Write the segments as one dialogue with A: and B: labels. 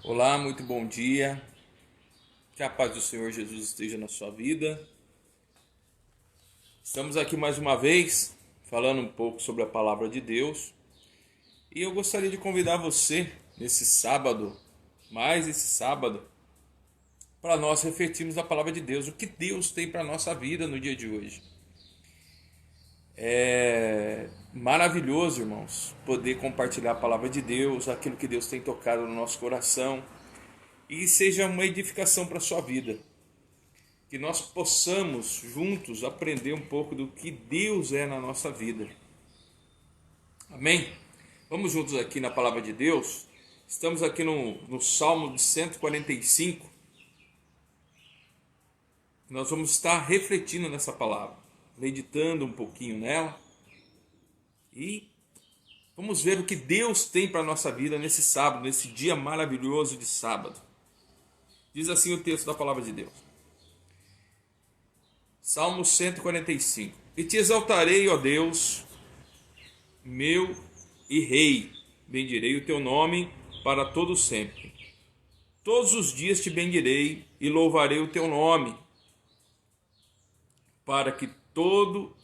A: Olá, muito bom dia. Que a paz do Senhor Jesus esteja na sua vida. Estamos aqui mais uma vez falando um pouco sobre a palavra de Deus. E eu gostaria de convidar você nesse sábado, mais esse sábado, para nós refletirmos a palavra de Deus, o que Deus tem para a nossa vida no dia de hoje. É maravilhoso, irmãos, poder compartilhar a palavra de Deus, aquilo que Deus tem tocado no nosso coração, e seja uma edificação para a sua vida. Que nós possamos juntos aprender um pouco do que Deus é na nossa vida. Amém? Vamos juntos aqui na palavra de Deus. Estamos aqui no Salmo de 145. Nós vamos estar refletindo nessa palavra, meditando um pouquinho nela. E vamos ver o que Deus tem para a nossa vida nesse sábado, nesse dia maravilhoso de sábado. Diz assim o texto da palavra de Deus. Salmo 145. E te exaltarei, ó Deus, meu e Rei, bendirei o teu nome para todo sempre. Todos os dias te bendirei e louvarei o teu nome, para que todo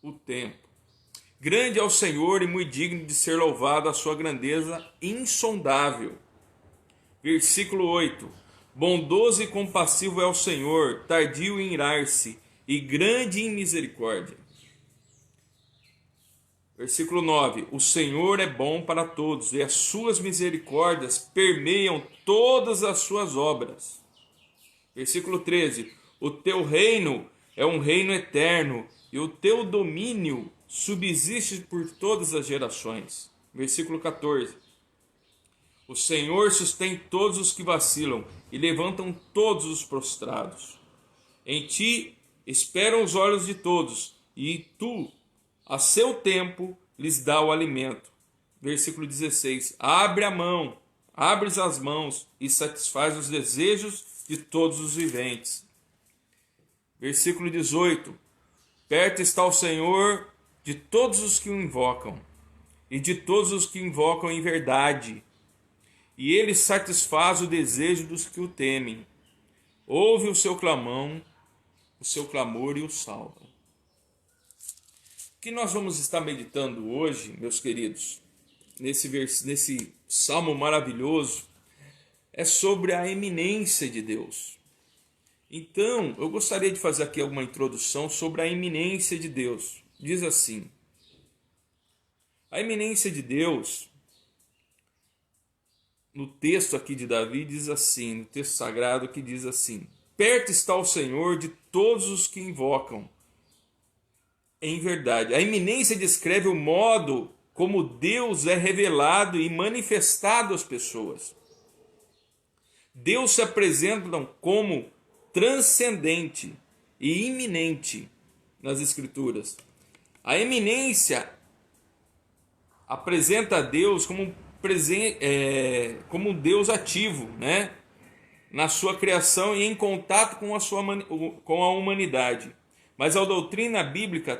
A: o tempo. Grande é o Senhor e muito digno de ser louvado a sua grandeza insondável. Versículo 8. Bondoso e compassivo é o Senhor, tardio em irar-se e grande em misericórdia. Versículo 9. O Senhor é bom para todos e as suas misericórdias permeiam todas as suas obras. Versículo 13. O teu reino é um reino eterno e o teu domínio subsiste por todas as gerações. Versículo 14. O Senhor sustém todos os que vacilam e levantam todos os prostrados. Em ti esperam os olhos de todos, e tu, a seu tempo, lhes dá o alimento. Versículo 16. Abres as mãos e satisfaz os desejos de todos os viventes. Versículo 18. Perto está o Senhor de todos os que o invocam, e de todos os que invocam em verdade. E ele satisfaz o desejo dos que o temem. Ouve o seu clamor e o salva. O que nós vamos estar meditando hoje, meus queridos, nesse salmo maravilhoso, é sobre a eminência de Deus. Então, eu gostaria de fazer aqui alguma introdução sobre a eminência de Deus. Diz assim: a eminência de Deus, no texto aqui de Davi, diz assim, no texto sagrado que diz assim: perto está o Senhor de todos os que invocam em verdade. A eminência descreve o modo como Deus é revelado e manifestado às pessoas. Deus se apresenta como transcendente e iminente nas Escrituras. A eminência apresenta a Deus como um Deus ativo, né? Na sua criação e em contato com a humanidade. Mas a doutrina bíblica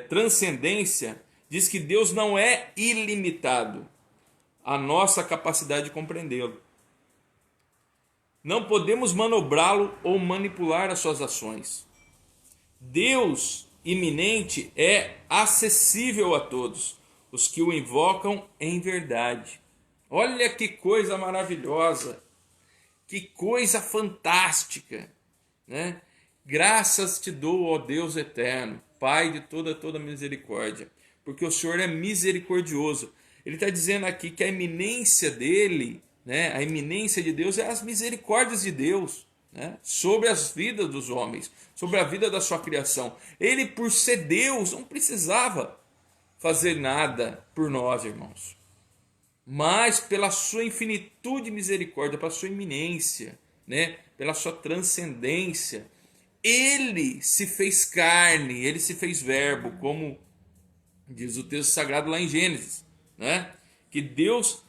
A: transcendência diz que Deus não é ilimitado à nossa capacidade de compreendê-lo. Não podemos manobrá-lo ou manipular as suas ações. Deus iminente é acessível a todos os que o invocam em verdade. Olha que coisa maravilhosa, que coisa fantástica, né? Graças te dou, ó Deus eterno, Pai de toda misericórdia, porque o Senhor é misericordioso. Ele está dizendo aqui que a eminência dele, né? A eminência de Deus é as misericórdias de Deus, né? Sobre as vidas dos homens, sobre a vida da sua criação. Ele, por ser Deus, não precisava fazer nada por nós, irmãos, mas pela sua infinitude de misericórdia, pela sua iminência, né? Pela sua transcendência, ele se fez carne, ele se fez verbo, como diz o texto sagrado lá em Gênesis, né? Que Deus,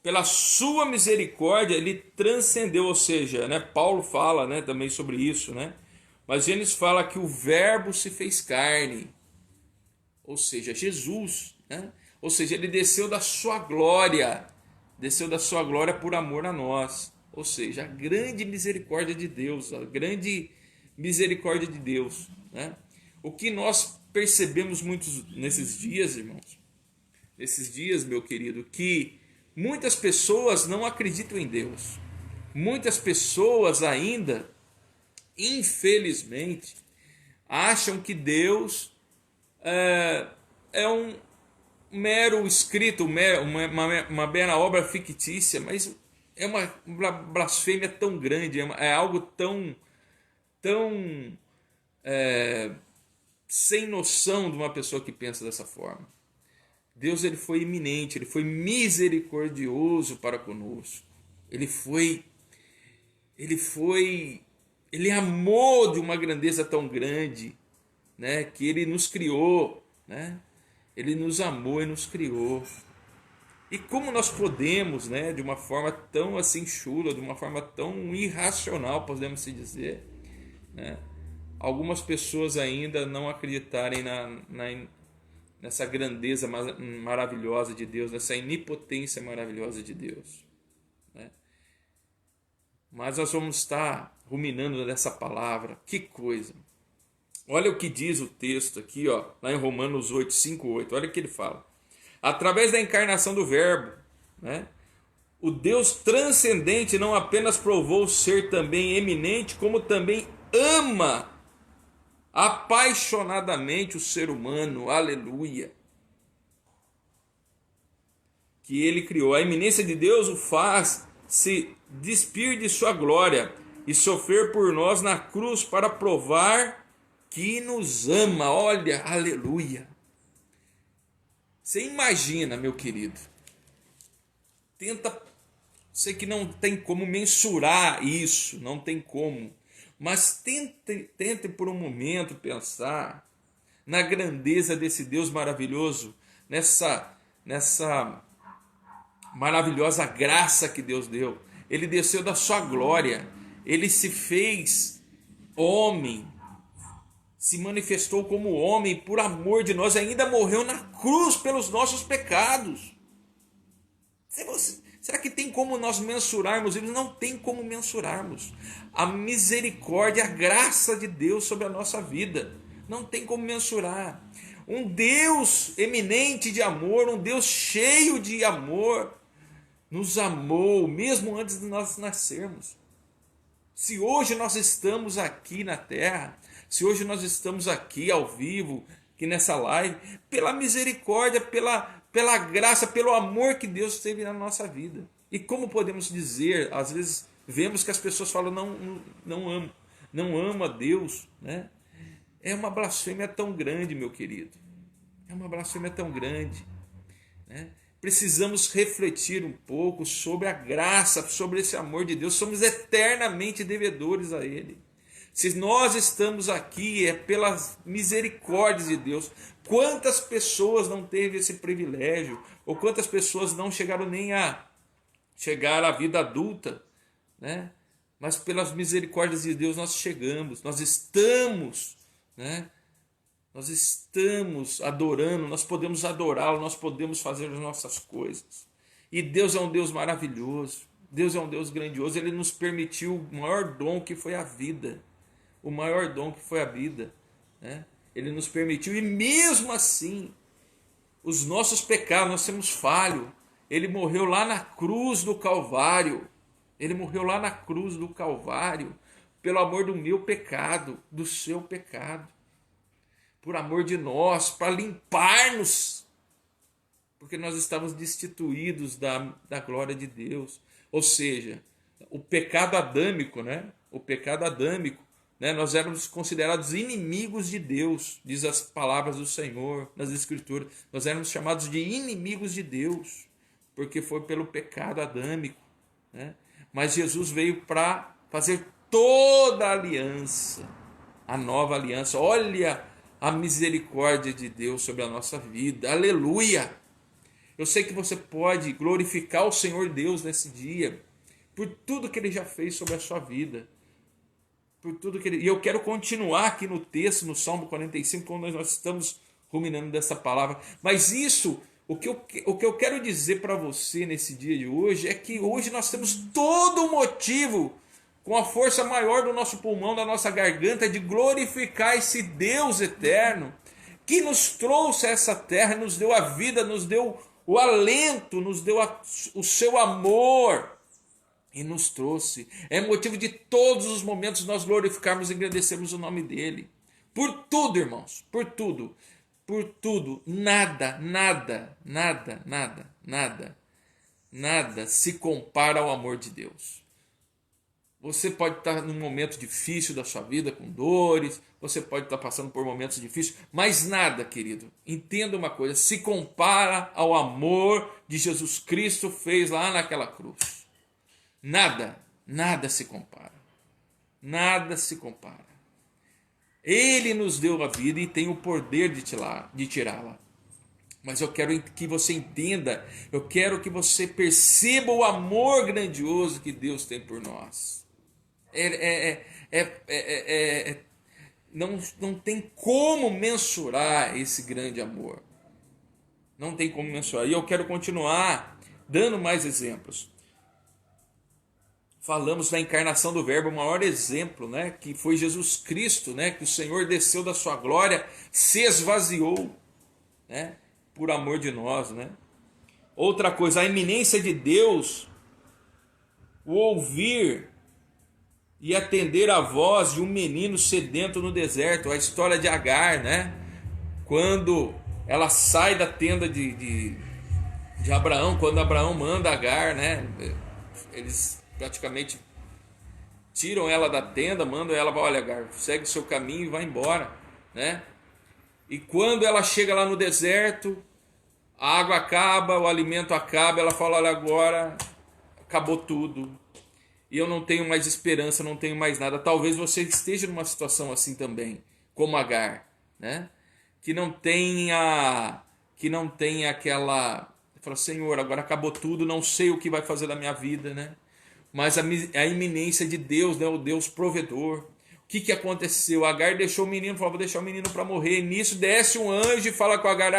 A: pela sua misericórdia, ele transcendeu, ou seja, né? Paulo fala, né, também sobre isso, né? Mas Gênesis fala que o verbo se fez carne, ou seja, Jesus, né? Ou seja, ele desceu da sua glória desceu da sua glória por amor a nós. Ou seja, a grande misericórdia de Deus, a grande misericórdia de Deus, né? O que nós percebemos muitos nesses dias, irmãos, nesses dias, meu querido, que muitas pessoas não acreditam em Deus. Muitas pessoas ainda, infelizmente, acham que Deus é um mero escrito, uma mera obra fictícia, mas é uma blasfêmia tão grande, é algo tão sem noção de uma pessoa que pensa dessa forma. Deus, ele foi iminente, ele foi misericordioso para conosco. Ele amou de uma grandeza tão grande, né, que ele nos criou, né? Ele nos amou e nos criou. E como nós podemos, né, de uma forma tão assim chula, de uma forma tão irracional, podemos se dizer, né, algumas pessoas ainda não acreditarem nessa grandeza maravilhosa de Deus, nessa onipotência maravilhosa de Deus, né? Mas nós vamos estar ruminando nessa palavra. Que coisa! Olha o que diz o texto aqui, ó, lá em Romanos 8, 5, 8. Olha o que ele fala. Através da encarnação do Verbo, né, o Deus transcendente não apenas provou ser também eminente, como também ama apaixonadamente o ser humano. Aleluia! Que ele criou. A iminência de Deus o faz se despir de sua glória e sofrer por nós na cruz para provar que nos ama. Olha, aleluia. Você imagina, meu querido, sei que não tem como mensurar isso, não tem como, mas tente por um momento pensar na grandeza desse Deus maravilhoso, nessa maravilhosa graça que Deus deu. Ele desceu da sua glória, ele se fez homem, se manifestou como homem por amor de nós, ainda morreu na cruz pelos nossos pecados. Será que tem como nós mensurarmos isso? Não tem como mensurarmos a misericórdia, a graça de Deus sobre a nossa vida. Não tem como mensurar. Um Deus eminente de amor, um Deus cheio de amor, nos amou mesmo antes de nós nascermos. Se hoje nós estamos aqui na terra, se hoje nós estamos aqui ao vivo, aqui nessa live, pela misericórdia, pela graça, pelo amor que Deus teve na nossa vida. E como podemos dizer, às vezes vemos que as pessoas falam não amo a Deus, né? É uma blasfêmia tão grande, meu querido. É uma blasfêmia tão grande, né? Precisamos refletir um pouco sobre a graça, sobre esse amor de Deus. Somos eternamente devedores a Ele. Se nós estamos aqui é pelas misericórdias de Deus. Quantas pessoas não teve esse privilégio? Ou quantas pessoas não chegaram nem a chegar à vida adulta, né? Mas pelas misericórdias de Deus nós chegamos, nós estamos, né? Nós estamos adorando, nós podemos adorá-lo, nós podemos fazer as nossas coisas. E Deus é um Deus maravilhoso, Deus é um Deus grandioso, Ele nos permitiu o maior dom que foi a vida. O maior dom que foi a vida, né? Ele nos permitiu, e mesmo assim, os nossos pecados, nós temos falho. Ele morreu lá na cruz do Calvário. Ele morreu lá na cruz do Calvário, pelo amor do meu pecado, do seu pecado. Por amor de nós, para limpar-nos, porque nós estávamos destituídos da glória de Deus. Ou seja, o pecado adâmico, né? O pecado adâmico, né? Nós éramos considerados inimigos de Deus, diz as palavras do Senhor nas Escrituras. Nós éramos chamados de inimigos de Deus, porque foi pelo pecado adâmico, né? Mas Jesus veio para fazer toda a aliança, a nova aliança. Olha a misericórdia de Deus sobre a nossa vida. Aleluia! Eu sei que você pode glorificar o Senhor Deus nesse dia, por tudo que Ele já fez sobre a sua vida. Por tudo que Ele... E eu quero continuar aqui no texto, no Salmo 45, quando nós estamos ruminando dessa palavra. Mas isso, O que eu quero dizer para você nesse dia de hoje é que hoje nós temos todo o motivo, com a força maior do nosso pulmão, da nossa garganta, de glorificar esse Deus eterno que nos trouxe a essa terra, nos deu a vida, nos deu o alento, nos deu o seu amor e nos trouxe. É motivo de todos os momentos nós glorificarmos e agradecermos o nome dele. Por tudo, irmãos, por tudo. Por tudo, nada se compara ao amor de Deus. Você pode estar num momento difícil da sua vida, com dores, você pode estar passando por momentos difíceis, mas nada, querido, entenda uma coisa, se compara ao amor que Jesus Cristo fez lá naquela cruz. Nada se compara. Nada se compara. Ele nos deu a vida e tem o poder de tirá-la. Mas eu quero que você entenda, eu quero que você perceba o amor grandioso que Deus tem por nós. Não tem como mensurar esse grande amor. Não tem como mensurar. E eu quero continuar dando mais exemplos. Falamos da encarnação do Verbo, o maior exemplo, né, que foi Jesus Cristo, né, que o Senhor desceu da sua glória, se esvaziou, né, por amor de nós, né. Outra coisa, a iminência de Deus, o ouvir e atender a voz de um menino sedento no deserto, a história de Agar, né, quando ela sai da tenda de Abraão, quando Abraão manda Agar, né, eles praticamente tiram ela da tenda, mandam ela, olha, Agar, segue o seu caminho e vai embora, né? E quando ela chega lá no deserto, a água acaba, o alimento acaba, ela fala, olha, agora acabou tudo, e eu não tenho mais esperança, não tenho mais nada. Talvez você esteja numa situação assim também, como Agar, né? Que não tenha aquela, fala, Senhor, agora acabou tudo, não sei o que vai fazer da minha vida, né? Mas a iminência de Deus, né? O Deus provedor. O que aconteceu? Agar deixou o menino, falou, vou deixar o menino para morrer. Nisso desce um anjo e fala com Agar,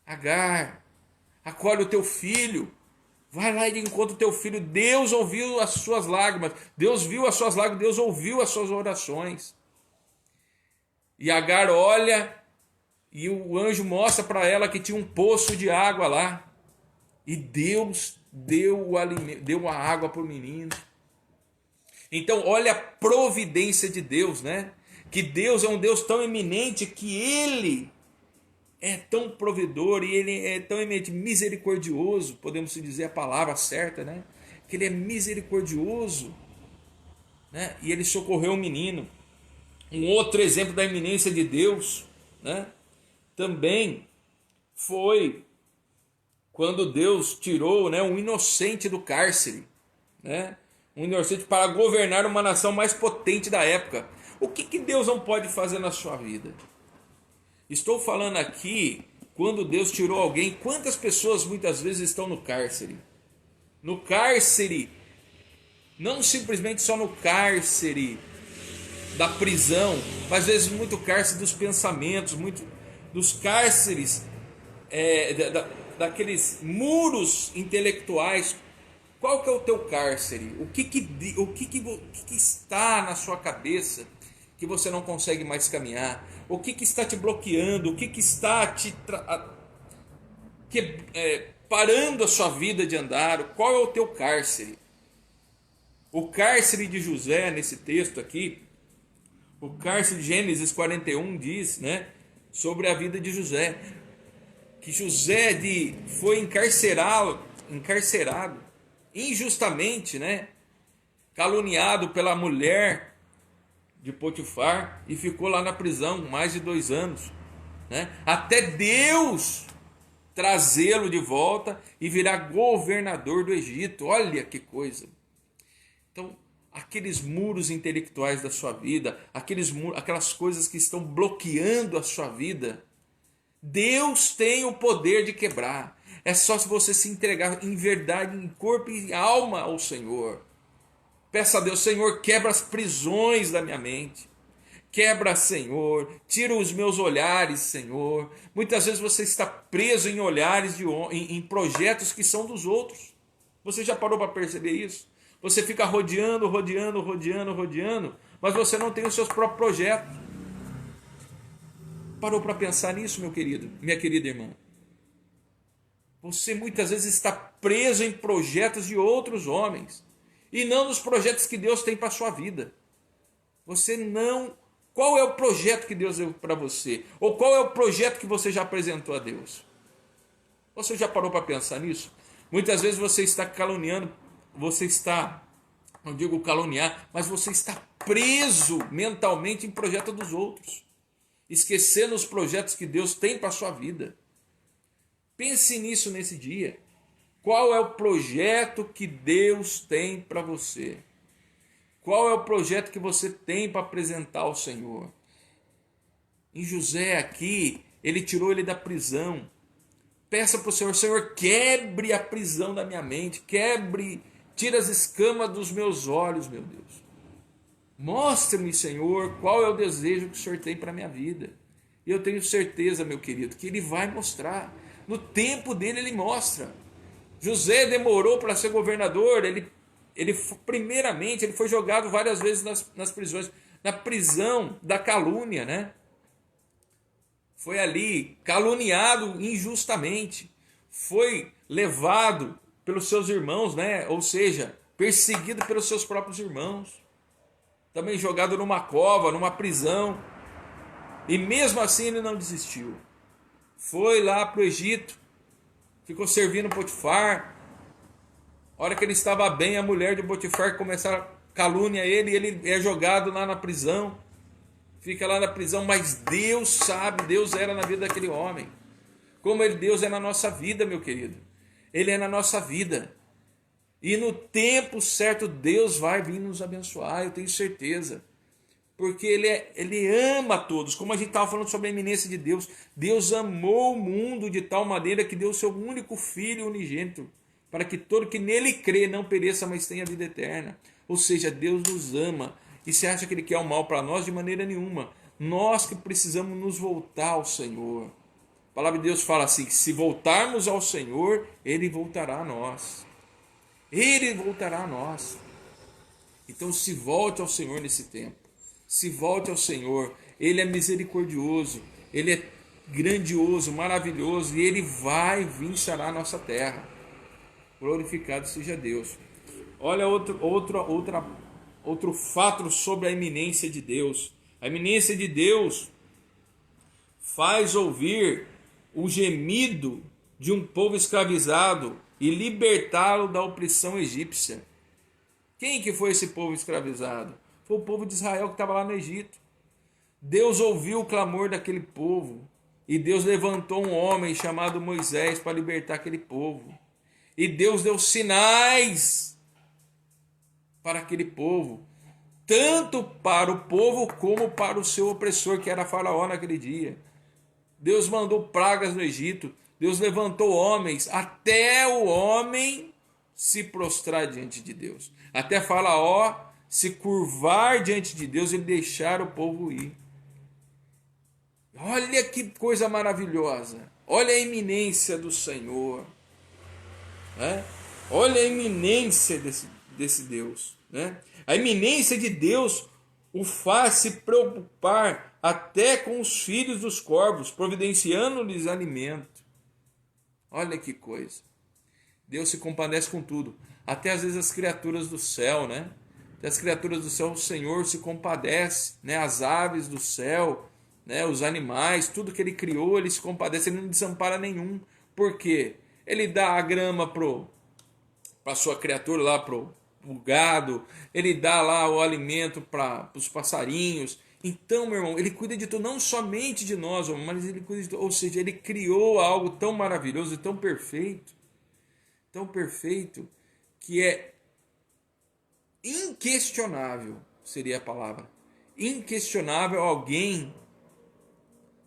A: Agar, acolhe o teu filho. Vai lá e encontra o teu filho. Deus ouviu as suas lágrimas. Deus viu as suas lágrimas. Deus ouviu as suas orações. E Agar olha e o anjo mostra para ela que tinha um poço de água lá. E Deus deu o alimento, deu a água para o menino. Então, olha a providência de Deus, né? Que Deus é um Deus tão eminente que Ele é tão provedor e Ele é tão eminente, misericordioso, podemos dizer a palavra certa, né? Que Ele é misericordioso, né? E Ele socorreu o menino. Um outro exemplo da eminência de Deus, né? Também foi quando Deus tirou, né, um inocente do cárcere, né, um inocente para governar uma nação mais potente da época. O que Deus não pode fazer na sua vida? Estou falando aqui, quando Deus tirou alguém, quantas pessoas muitas vezes estão no cárcere? No cárcere, não simplesmente só no cárcere da prisão, mas às vezes muito cárcere dos pensamentos, muito dos cárceres daqueles muros intelectuais. Qual que é o teu cárcere? O que está na sua cabeça que você não consegue mais caminhar? O que está te bloqueando? O que está te parando a sua vida de andar? Qual é o teu cárcere? O cárcere de José, nesse texto aqui, o cárcere de Gênesis 41 diz, né, sobre a vida de José, que José foi encarcerado injustamente, né, caluniado pela mulher de Potifar e ficou lá na prisão mais de 2 anos, né, até Deus trazê-lo de volta e virar governador do Egito. Olha que coisa! Então, aqueles muros intelectuais da sua vida, aquelas coisas que estão bloqueando a sua vida, Deus tem o poder de quebrar. É só se você se entregar em verdade, em corpo e alma ao Senhor. Peça a Deus, Senhor, quebra as prisões da minha mente. Quebra, Senhor, tira os meus olhares, Senhor. Muitas vezes você está preso em olhares, em projetos que são dos outros. Você já parou para perceber isso? Você fica rodeando, mas você não tem os seus próprios projetos. Parou para pensar nisso, meu querido, minha querida irmã? Você muitas vezes está preso em projetos de outros homens e não nos projetos que Deus tem para a sua vida. Você não... Qual é o projeto que Deus deu para você? Ou qual é o projeto que você já apresentou a Deus? Você já parou para pensar nisso? Muitas vezes você está caluniando, você está, não digo caluniar, mas você está preso mentalmente em projeto dos outros, esquecendo os projetos que Deus tem para a sua vida. Pense nisso nesse dia. Qual é o projeto que Deus tem para você? Qual é o projeto que você tem para apresentar ao Senhor? Em José aqui, ele tirou ele da prisão. Peça para o Senhor, Senhor, quebre a prisão da minha mente, tira as escamas dos meus olhos, meu Deus. Mostre-me, Senhor, qual é o desejo que o Senhor tem para a minha vida. E eu tenho certeza, meu querido, que Ele vai mostrar. No tempo dele, Ele mostra. José demorou para ser governador, primeiramente, ele foi jogado várias vezes nas prisões. Na prisão da calúnia, né? Foi ali caluniado injustamente, foi levado pelos seus irmãos, né? Ou seja, perseguido pelos seus próprios irmãos, também jogado numa cova, numa prisão, e mesmo assim ele não desistiu, foi lá para o Egito, ficou servindo Potifar. A hora que ele estava bem, a mulher de Potifar começaram a calúnia ele, e ele é jogado lá na prisão. Fica lá na prisão, mas Deus sabe, Deus era na vida daquele homem. Como Deus é na nossa vida, meu querido. Ele é na nossa vida. E no tempo certo, Deus vai vir nos abençoar, eu tenho certeza. Porque Ele ama a todos. Como a gente estava falando sobre a iminência de Deus. Deus amou o mundo de tal maneira que deu o seu único Filho unigênito, para que todo que nele crê não pereça, mas tenha vida eterna. Ou seja, Deus nos ama. E você acha que Ele quer o mal para nós? De maneira nenhuma. Nós que precisamos nos voltar ao Senhor. A palavra de Deus fala assim, que se voltarmos ao Senhor, Ele voltará a nós. Ele voltará a nós. Então se volte ao Senhor nesse tempo. Se volte ao Senhor. Ele é misericordioso. Ele é grandioso, maravilhoso. E Ele vai vir sarar a nossa terra. Glorificado seja Deus. Olha outro fato sobre a iminência de Deus. A iminência de Deus faz ouvir o gemido de um povo escravizado e libertá-lo da opressão egípcia. Quem que foi esse povo escravizado? Foi o povo de Israel que estava lá no Egito. Deus ouviu o clamor daquele povo e Deus levantou um homem chamado Moisés para libertar aquele povo. E Deus deu sinais para aquele povo, tanto para o povo como para o seu opressor, que era Faraó naquele dia. Deus mandou pragas no Egito, Deus levantou homens, até o homem se prostrar diante de Deus, até Faraó se curvar diante de Deus e deixar o povo ir. Olha que coisa maravilhosa, olha a iminência do Senhor, né? Olha a iminência desse Deus, né? A iminência de Deus o faz se preocupar até com os filhos dos corvos, providenciando-lhes alimento. Olha que coisa. Deus se compadece com tudo, até às vezes as criaturas do céu, né? Até as criaturas do céu, o Senhor se compadece, né? As aves do céu, né? Os animais, tudo que Ele criou, Ele se compadece, Ele não desampara nenhum. Por quê? Ele dá a grama para a sua criatura lá, para o gado, Ele dá lá o alimento para os passarinhos. Então, meu irmão, Ele cuida de tudo, não somente de nós, mas Ele cuida de tudo. Ou seja, Ele criou algo tão maravilhoso e tão perfeito, que é inquestionável, seria a palavra. Inquestionável alguém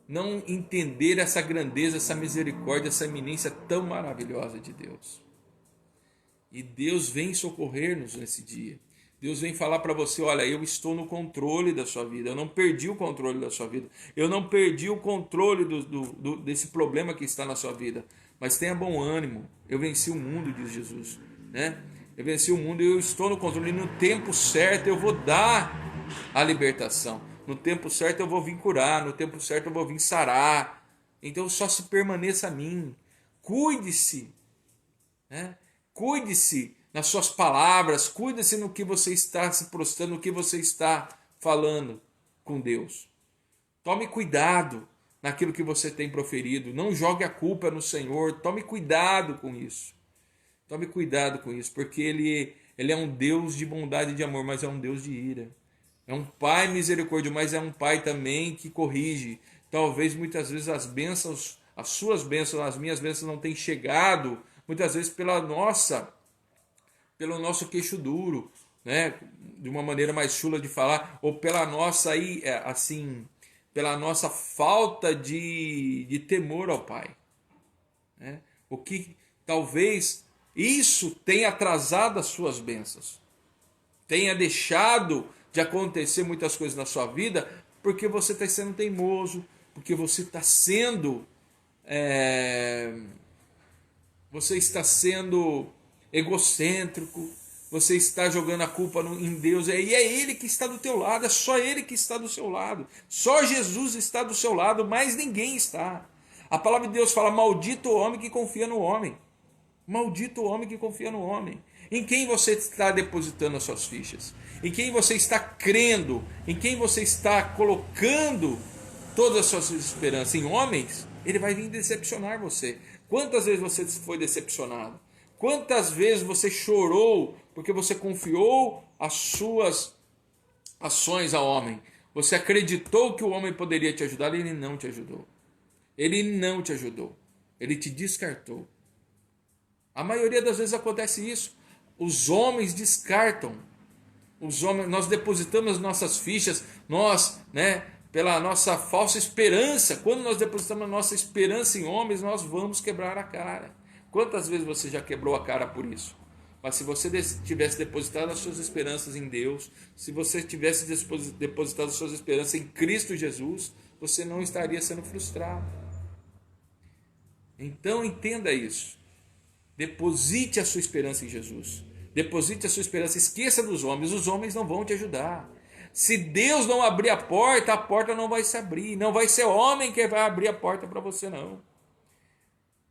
A: não entender essa grandeza, essa misericórdia, essa iminência tão maravilhosa de Deus. E Deus vem socorrer-nos nesse dia. Deus vem falar para você, olha, eu estou no controle da sua vida, eu não perdi o controle da sua vida, eu não perdi o controle desse problema que está na sua vida, mas tenha bom ânimo, eu venci o mundo, diz Jesus, né? Eu venci o mundo e eu estou no controle, e no tempo certo eu vou dar a libertação, no tempo certo eu vou vir curar, no tempo certo eu vou vir sarar, então só se permaneça a mim, cuide-se, né? Cuide-se nas suas palavras, cuide-se no que você está se prostrando, no que você está falando com Deus. Tome cuidado naquilo que você tem proferido, não jogue a culpa no Senhor, tome cuidado com isso. Tome cuidado com isso, porque Ele é um Deus de bondade e de amor, mas é um Deus de ira. É um Pai misericordioso, mas é um Pai também que corrige. Talvez muitas vezes as bênçãos, as suas bênçãos, as minhas bênçãos não tenham chegado, muitas vezes pelo nosso queixo duro, né? De uma maneira mais chula de falar, ou pela nossa pela nossa falta de temor ao Pai, né? O que talvez isso tenha atrasado as suas bênçãos, tenha deixado de acontecer muitas coisas na sua vida, porque você está sendo teimoso, porque você está sendo egocêntrico, você está jogando a culpa em Deus, e é Ele que está do teu lado, é só Ele que está do seu lado, só Jesus está do seu lado, mais ninguém está. A palavra de Deus fala, maldito o homem que confia no homem, maldito o homem que confia no homem. Em quem você está depositando as suas fichas? Em quem você está crendo? Em quem você está colocando todas as suas esperanças? Em homens? Ele vai vir decepcionar você. Quantas vezes você foi decepcionado? Quantas vezes você chorou porque você confiou as suas ações ao homem? Você acreditou que o homem poderia te ajudar e ele não te ajudou. Ele não te ajudou. Ele te descartou. A maioria das vezes acontece isso. Os homens descartam. Nós depositamos nossas fichas, pela nossa falsa esperança. Quando nós depositamos a nossa esperança em homens, nós vamos quebrar a cara. Quantas vezes você já quebrou a cara por isso? Mas se você tivesse depositado as suas esperanças em Deus, se você tivesse depositado as suas esperanças em Cristo Jesus, você não estaria sendo frustrado. Então entenda isso. Deposite a sua esperança em Jesus. Deposite a sua esperança. Esqueça dos homens. Os homens não vão te ajudar. Se Deus não abrir a porta não vai se abrir. Não vai ser homem que vai abrir a porta para você, não.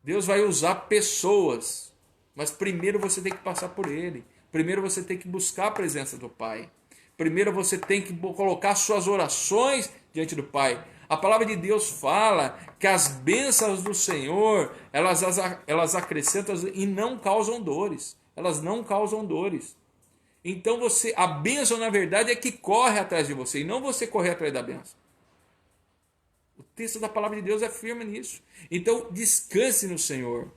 A: Deus vai usar pessoas. Mas primeiro você tem que passar por Ele. Primeiro você tem que buscar a presença do Pai. Primeiro você tem que colocar suas orações diante do Pai. A palavra de Deus fala que as bênçãos do Senhor, elas acrescentam e não causam dores. Elas não causam dores. Então a bênção na verdade é que corre atrás de você e não você correr atrás da bênção. O texto da palavra de Deus é firme nisso. Então descanse no Senhor.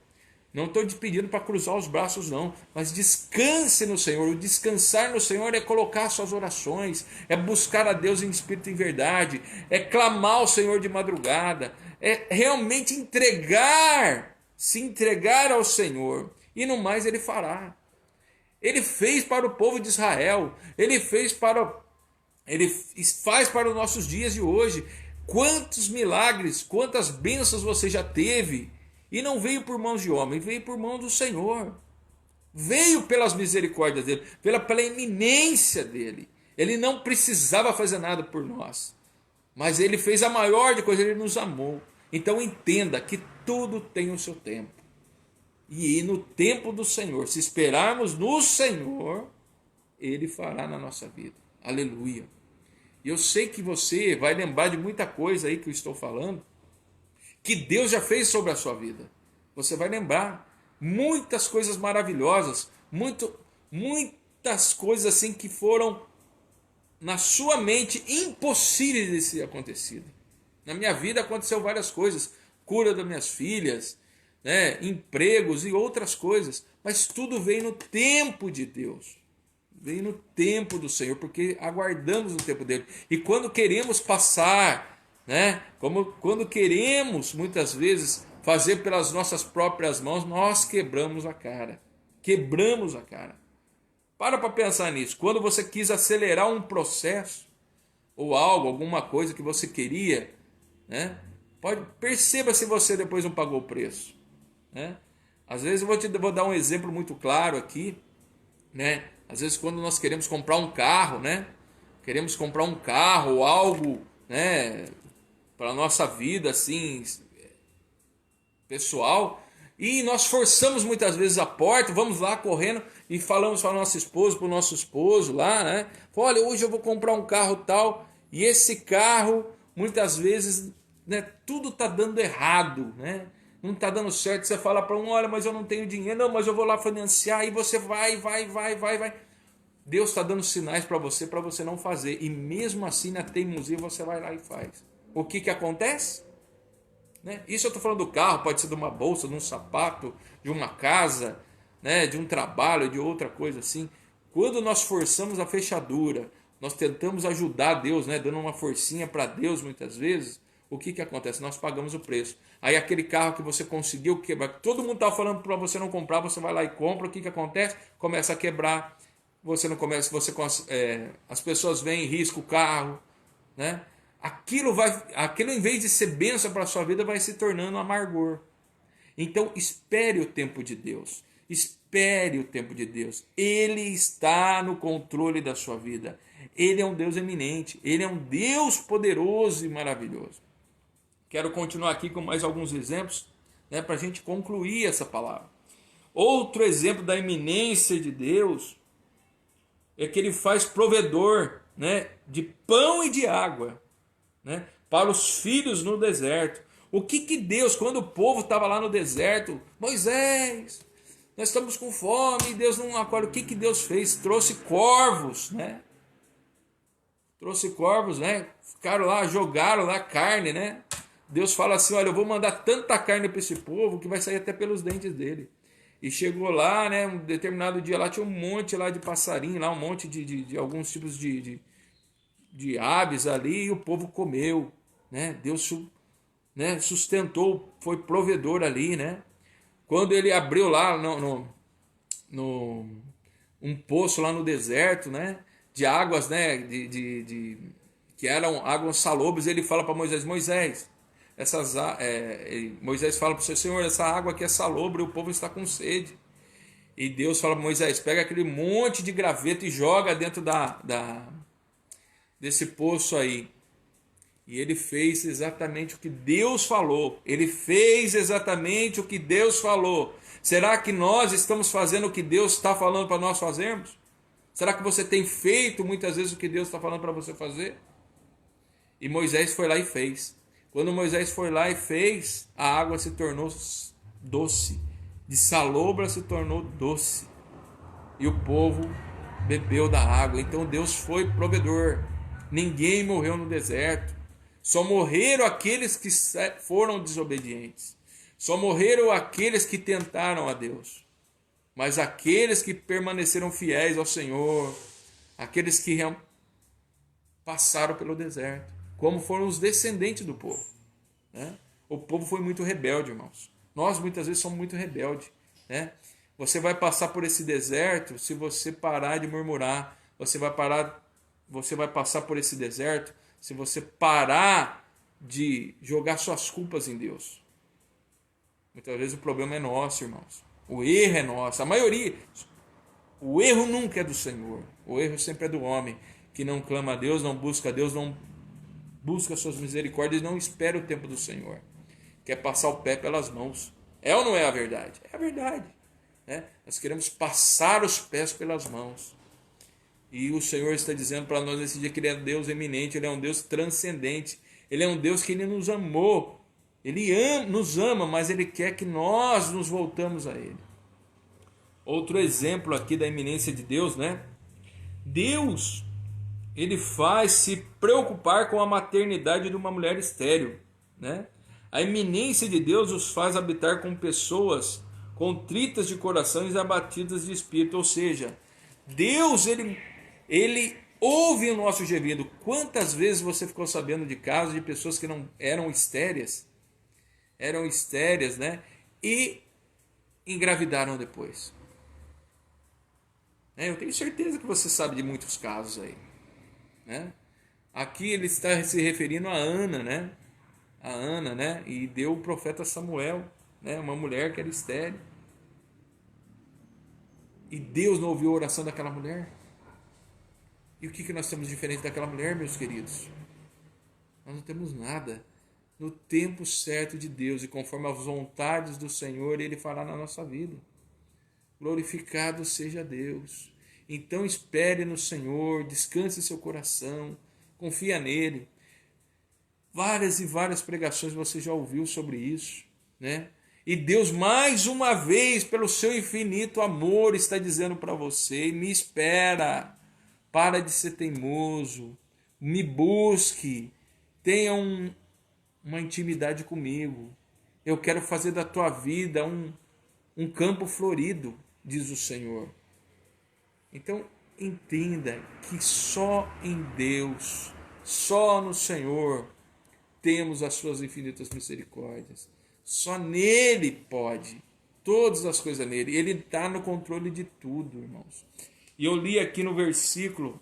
A: Não estou te pedindo para cruzar os braços não, mas descanse no Senhor. O descansar no Senhor é colocar suas orações, é buscar a Deus em espírito e em verdade, é clamar ao Senhor de madrugada, é realmente se entregar ao Senhor, e no mais Ele fará. Ele fez para o povo de Israel, Ele faz para os nossos dias de hoje. Quantos milagres, quantas bênçãos você já teve, e não veio por mãos de homem, veio por mãos do Senhor. Veio pelas misericórdias dele, pela iminência dele. Ele não precisava fazer nada por nós, mas ele fez a maior de coisas, ele nos amou. Então entenda que tudo tem o seu tempo. E no tempo do Senhor, se esperarmos no Senhor, Ele fará na nossa vida. Aleluia. E eu sei que você vai lembrar de muita coisa aí que eu estou falando, que Deus já fez sobre a sua vida. Você vai lembrar muitas coisas maravilhosas, muitas coisas assim que foram na sua mente impossíveis de ser acontecido. Na minha vida aconteceu várias coisas, cura das minhas filhas, empregos e outras coisas, mas tudo veio no tempo de Deus. Veio no tempo do Senhor, porque aguardamos o tempo dele. E quando queremos passar, quando queremos muitas vezes fazer pelas nossas próprias mãos, nós quebramos a cara. Quebramos a cara. Para pensar nisso. Quando você quis acelerar um processo, ou algo, alguma coisa que você queria, né? Perceba se você depois não pagou o preço, né? Às vezes vou dar um exemplo muito claro aqui, né? Às vezes quando nós queremos comprar um carro, né? Queremos comprar um carro ou algo, né? Para a nossa vida, assim, pessoal, e nós forçamos muitas vezes a porta, vamos lá correndo e falamos para o nosso esposo, para o nosso esposo lá, né? Olha, hoje eu vou comprar um carro tal, e esse carro, muitas vezes, né, tudo tá dando errado, né? Não tá dando certo, você fala para um, olha, mas eu não tenho dinheiro, não, mas eu vou lá financiar, e você vai. Deus está dando sinais para você não fazer, e mesmo assim na teimosia você vai lá e faz. O que acontece? Né? Isso eu estou falando do carro, pode ser de uma bolsa, de um sapato, de uma casa, né? De um trabalho, de outra coisa assim. Quando nós forçamos a fechadura, nós tentamos ajudar Deus, né? Dando uma forcinha para Deus muitas vezes, o que acontece? Nós pagamos o preço. Aí aquele carro que você conseguiu quebrar, todo mundo estava falando para você não comprar, você vai lá e compra, o que acontece? Começa a quebrar, você não começa, as pessoas vêm e riscam o carro, né? Aquilo em vez de ser bênção para a sua vida, vai se tornando amargor. Então espere o tempo de Deus. Espere o tempo de Deus. Ele está no controle da sua vida. Ele é um Deus eminente. Ele é um Deus poderoso e maravilhoso. Quero continuar aqui com mais alguns exemplos, né, para a gente concluir essa palavra. Outro exemplo da eminência de Deus é que ele faz provedor, né, de pão e de água, né, para os filhos no deserto. O que Deus, quando o povo estava lá no deserto, Moisés, nós estamos com fome, Deus não acorda. O que Deus fez? Trouxe corvos, né? Trouxe corvos, né? Ficaram lá, jogaram lá carne, né? Deus fala assim, olha, eu vou mandar tanta carne para esse povo que vai sair até pelos dentes dele. E chegou lá, né? Um determinado dia lá tinha um monte lá de passarinho, lá um monte de alguns tipos de aves ali, e o povo comeu, né? Deus, né, sustentou, foi provedor ali, né? Quando ele abriu lá um poço lá no deserto, né? De águas, né? Que eram águas salobres, ele fala para Moisés, Moisés fala para o Senhor, essa água aqui é salobre, o povo está com sede. E Deus fala para Moisés, pega aquele monte de graveto e joga dentro desse poço aí. E ele fez exatamente o que Deus falou. Ele fez exatamente o que Deus falou. Será que nós estamos fazendo o que Deus está falando para nós fazermos? Será que você tem feito muitas vezes o que Deus está falando para você fazer? E Moisés foi lá e fez. Quando Moisés foi lá e fez, a água se tornou doce. De salobra se tornou doce. E o povo bebeu da água. Então Deus foi provedor. Ninguém morreu no deserto. Só morreram aqueles que foram desobedientes. Só morreram aqueles que tentaram a Deus. Mas aqueles que permaneceram fiéis ao Senhor, aqueles que passaram pelo deserto, como foram os descendentes do povo, né? O povo foi muito rebelde, irmãos. Nós muitas vezes somos muito rebeldes, né? Você vai passar por esse deserto se você parar de murmurar. Você vai passar por esse deserto se você parar de jogar suas culpas em Deus. Muitas vezes o problema é nosso, irmãos. O erro é nosso. A maioria. O erro nunca é do Senhor. O erro sempre é do homem, que não clama a Deus, não busca a Deus, não busca suas misericórdias e não espera o tempo do Senhor. Quer passar o pé pelas mãos. É ou não é a verdade? É a verdade, né? Nós queremos passar os pés pelas mãos. E o Senhor está dizendo para nós nesse dia que Ele é um Deus eminente, Ele é um Deus transcendente. Ele é um Deus que Ele nos amou. Ele nos ama, mas Ele quer que nós nos voltamos a Ele. Outro exemplo aqui da eminência de Deus, né? Deus, Ele faz se preocupar com a maternidade de uma mulher estéril, né? A eminência de Deus os faz habitar com pessoas contritas de coração e abatidas de espírito. Ou seja, Deus, Ele ouve o nosso gemido. Quantas vezes você ficou sabendo de casos de pessoas que não eram estéreis, né? E engravidaram depois. Eu tenho certeza que você sabe de muitos casos aí, né? Aqui ele está se referindo a Ana, né? A Ana, né? E deu o profeta Samuel, né? Uma mulher que era estéril. E Deus não ouviu a oração daquela mulher. E o que nós temos diferente daquela mulher, meus queridos? Nós não temos nada. No tempo certo de Deus e conforme as vontades do Senhor, Ele fará na nossa vida. Glorificado seja Deus. Então espere no Senhor, descanse seu coração, confia nele. Várias e várias pregações você já ouviu sobre isso, né? E Deus mais uma vez, pelo seu infinito amor, está dizendo para você: me espera, para de ser teimoso, me busque, tenha uma intimidade comigo. Eu quero fazer da tua vida um campo florido, diz o Senhor. Então, entenda que só em Deus, só no Senhor, temos as suas infinitas misericórdias. Só nele pode. Todas as coisas nele. Ele está no controle de tudo, irmãos. E eu li aqui no versículo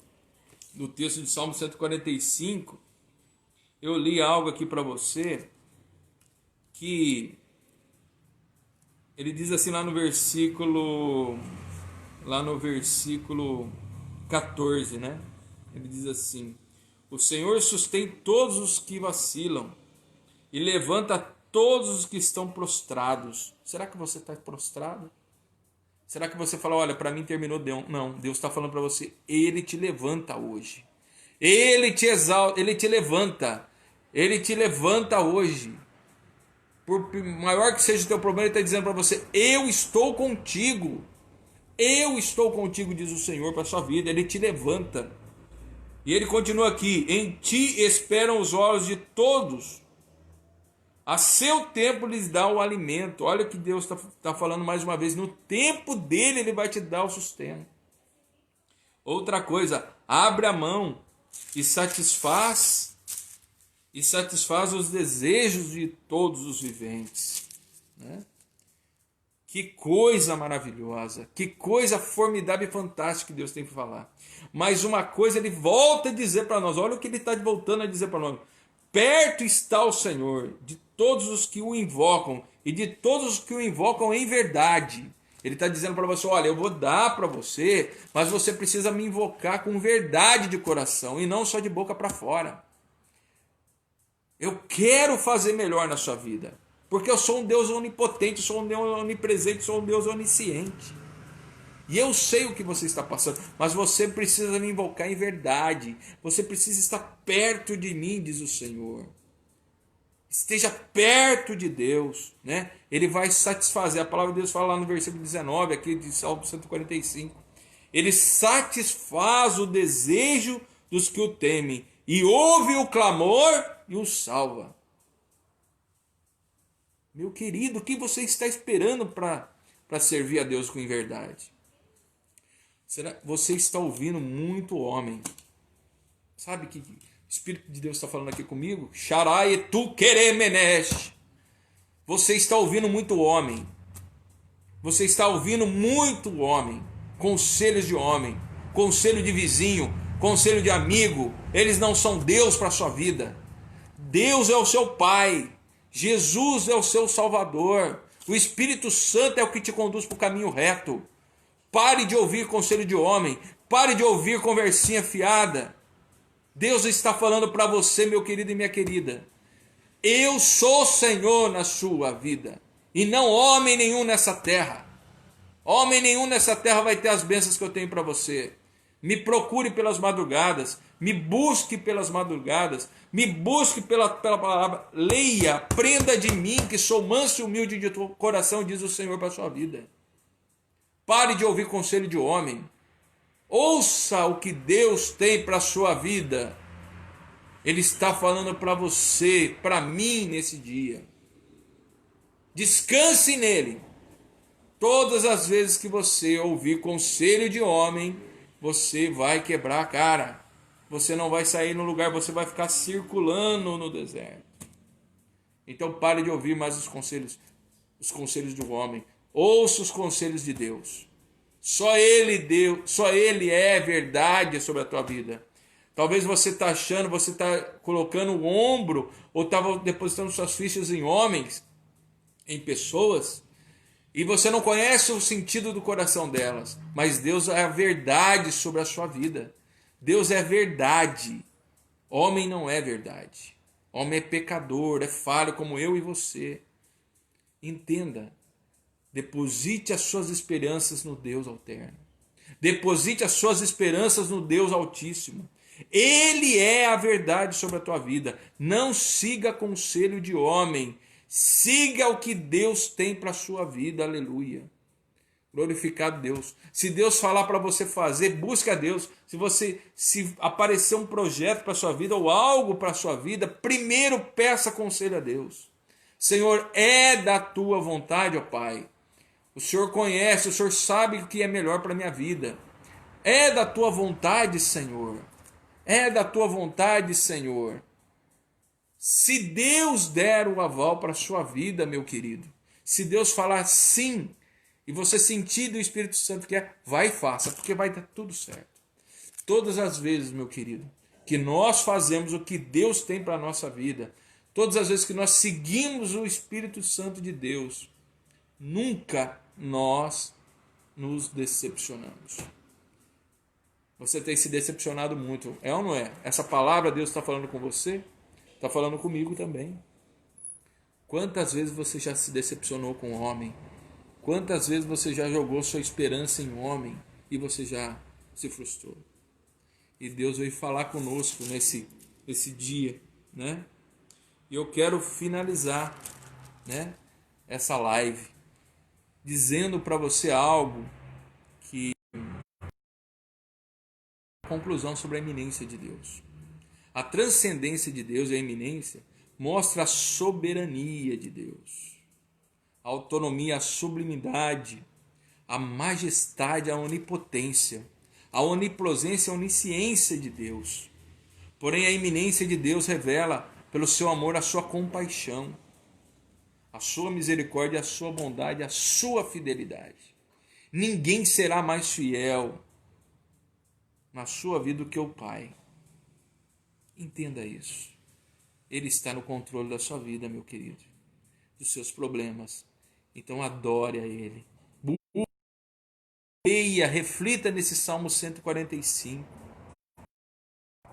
A: do texto de Salmo 145, eu li algo aqui para você que ele diz assim lá no versículo 14, né? Ele diz assim: o Senhor sustém todos os que vacilam e levanta todos os que estão prostrados. Será que você está prostrado? Será que você fala, olha, para mim terminou? Não, Deus está falando para você, Ele te levanta hoje. Ele te exalta, Ele te levanta. Ele te levanta hoje. Por maior que seja o teu problema, Ele está dizendo para você, eu estou contigo. Eu estou contigo, diz o Senhor, para a sua vida. Ele te levanta. E Ele continua aqui, em ti esperam os olhos de todos. A seu tempo lhes dá o alimento. Olha o que Deus está falando mais uma vez. No tempo dele, Ele vai te dar o sustento. Outra coisa, abre a mão e satisfaz os desejos de todos os viventes. Né? Que coisa maravilhosa, que coisa formidável e fantástica que Deus tem para falar. Mas uma coisa Ele volta a dizer para nós. Olha o que Ele está voltando a dizer para nós. Perto está o Senhor de todos os que o invocam e de todos os que o invocam em verdade. Ele está dizendo para você, olha, eu vou dar para você, mas você precisa me invocar com verdade de coração e não só de boca para fora. Eu quero fazer melhor na sua vida, porque eu sou um Deus onipotente, sou um Deus onipresente, sou um Deus onisciente. E eu sei o que você está passando, mas você precisa me invocar em verdade. Você precisa estar perto de mim, diz o Senhor. Esteja perto de Deus, né? Ele vai satisfazer. A palavra de Deus fala lá no versículo 19, aqui de Salmo 145. Ele satisfaz o desejo dos que o temem e ouve o clamor e o salva. Meu querido, o que você está esperando para servir a Deus com verdade? Você está ouvindo muito homem. Sabe que o Espírito de Deus está falando aqui comigo? Sharai tu keremenesh. Você está ouvindo muito homem. Você está ouvindo muito homem. Conselhos de homem. Conselho de vizinho. Conselho de amigo. Eles não são Deus para a sua vida. Deus é o seu Pai. Jesus é o seu Salvador. O Espírito Santo é o que te conduz para o caminho reto. Pare de ouvir conselho de homem. Pare de ouvir conversinha fiada. Deus está falando para você, meu querido e minha querida. Eu sou Senhor na sua vida. E não homem nenhum nessa terra. Homem nenhum nessa terra vai ter as bênçãos que eu tenho para você. Me procure pelas madrugadas. Me busque pelas madrugadas. Me busque pela palavra. Leia, aprenda de mim, que sou manso e humilde de coração, diz o Senhor para a sua vida. Pare de ouvir conselho de homem. Ouça o que Deus tem para a sua vida. Ele está falando para você, para mim nesse dia. Descanse nele. Todas as vezes que você ouvir conselho de homem, você vai quebrar a cara. Você não vai sair no lugar, você vai ficar circulando no deserto. Então pare de ouvir mais os conselhos do homem. Ouça os conselhos de Deus. Só Ele deu, só Ele é verdade sobre a tua vida. Talvez você está achando, você está colocando o ombro, ou estava depositando suas fichas em homens, em pessoas, e você não conhece o sentido do coração delas. Mas Deus é a verdade sobre a sua vida. Deus é verdade. Homem não é verdade. Homem é pecador, é falho como eu e você. Entenda. Deposite as suas esperanças no Deus alterno. Deposite as suas esperanças no Deus Altíssimo. Ele é a verdade sobre a tua vida. Não siga conselho de homem. Siga o que Deus tem para a sua vida. Aleluia. Glorificado Deus. Se Deus falar para você fazer, busque a Deus. Se aparecer um projeto para a sua vida ou algo para a sua vida, primeiro peça conselho a Deus. Senhor, é da tua vontade, ó Pai. O Senhor conhece, o Senhor sabe o que é melhor para a minha vida. É da tua vontade, Senhor. É da tua vontade, Senhor. Se Deus der o aval para a sua vida, meu querido, se Deus falar sim, e você sentir do Espírito Santo que é, vai e faça, porque vai dar tudo certo. Todas as vezes, meu querido, que nós fazemos o que Deus tem para a nossa vida, todas as vezes que nós seguimos o Espírito Santo de Deus, nunca nós nos decepcionamos. Você tem se decepcionado muito, é ou não é? Essa palavra Deus está falando com você, está falando comigo também. Quantas vezes você já se decepcionou com um homem? Quantas vezes você já jogou sua esperança em um homem e você já se frustrou? E Deus veio falar conosco nesse dia, né? E eu quero finalizar, né, essa live dizendo para você algo que conclusão sobre a iminência de Deus. A transcendência de Deus e a iminência mostra a soberania de Deus, a autonomia, a sublimidade, a majestade, a onipotência, a onipresença e a onisciência de Deus. Porém, a iminência de Deus revela, pelo seu amor, a sua compaixão, a sua misericórdia, a sua bondade, a sua fidelidade. Ninguém será mais fiel na sua vida do que o Pai. Entenda isso. Ele está no controle da sua vida, meu querido, dos seus problemas. Então adore a Ele. Leia, reflita nesse Salmo 145.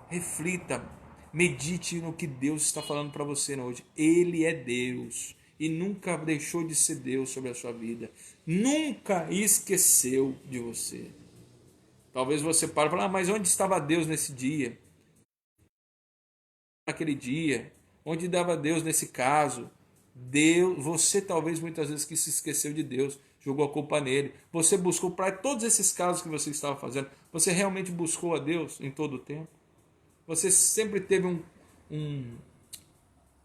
A: Reflita, medite no que Deus está falando para você hoje. Ele é Deus e nunca deixou de ser Deus sobre a sua vida. Nunca esqueceu de você. Talvez você pare e fale, mas onde estava Deus nesse dia? Naquele dia? Onde estava Deus nesse caso? Deus, você talvez muitas vezes que se esqueceu de Deus, jogou a culpa nele. Você buscou para todos esses casos que você estava fazendo. Você realmente buscou a Deus em todo o tempo? Você sempre teve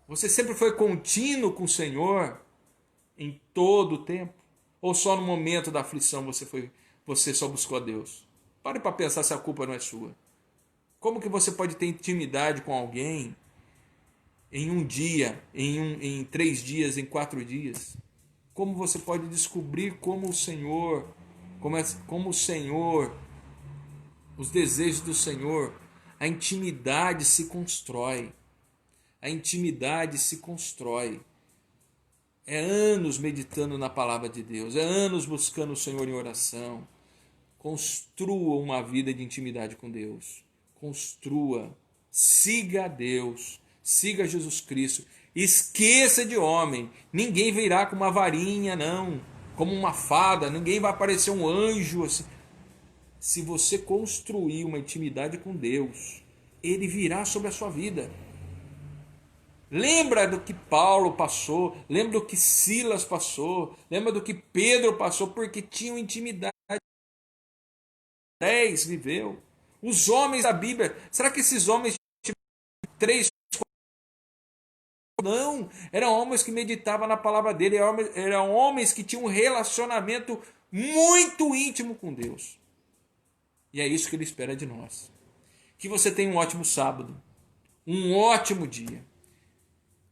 A: você sempre foi contínuo com o Senhor em todo o tempo? Ou só no momento da aflição você só buscou a Deus? Pare para pensar se a culpa não é sua. Como que você pode ter intimidade com alguém em um dia, em 3 dias, em 4 dias? Como você pode descobrir como o Senhor, os desejos do Senhor? A intimidade se constrói. A intimidade se constrói. É anos meditando na palavra de Deus. É anos buscando o Senhor em oração. Construa uma vida de intimidade com Deus. Construa. Siga a Deus. Siga Jesus Cristo. Esqueça de homem. Ninguém virá com uma varinha, não. Como uma fada. Ninguém vai aparecer um anjo assim. Se você construir uma intimidade com Deus, Ele virá sobre a sua vida. Lembra do que Paulo passou, lembra do que Silas passou, lembra do que Pedro passou, porque tinham intimidade. 10 viveu. Os homens da Bíblia, será que esses homens tinham 3? Não, eram homens que meditavam na palavra dele, eram homens que tinham um relacionamento muito íntimo com Deus. E é isso que Ele espera de nós. Que você tenha um ótimo sábado, um ótimo dia.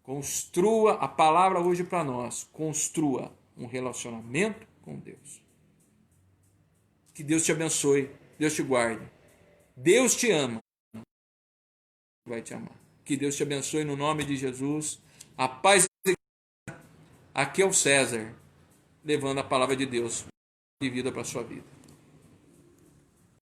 A: Construa a palavra hoje para nós. Construa um relacionamento com Deus. Que Deus te abençoe, Deus te guarde. Deus te ama, vai te amar. Que Deus te abençoe no nome de Jesus. A paz. Aqui é o César, levando a palavra de Deus de vida para a sua vida.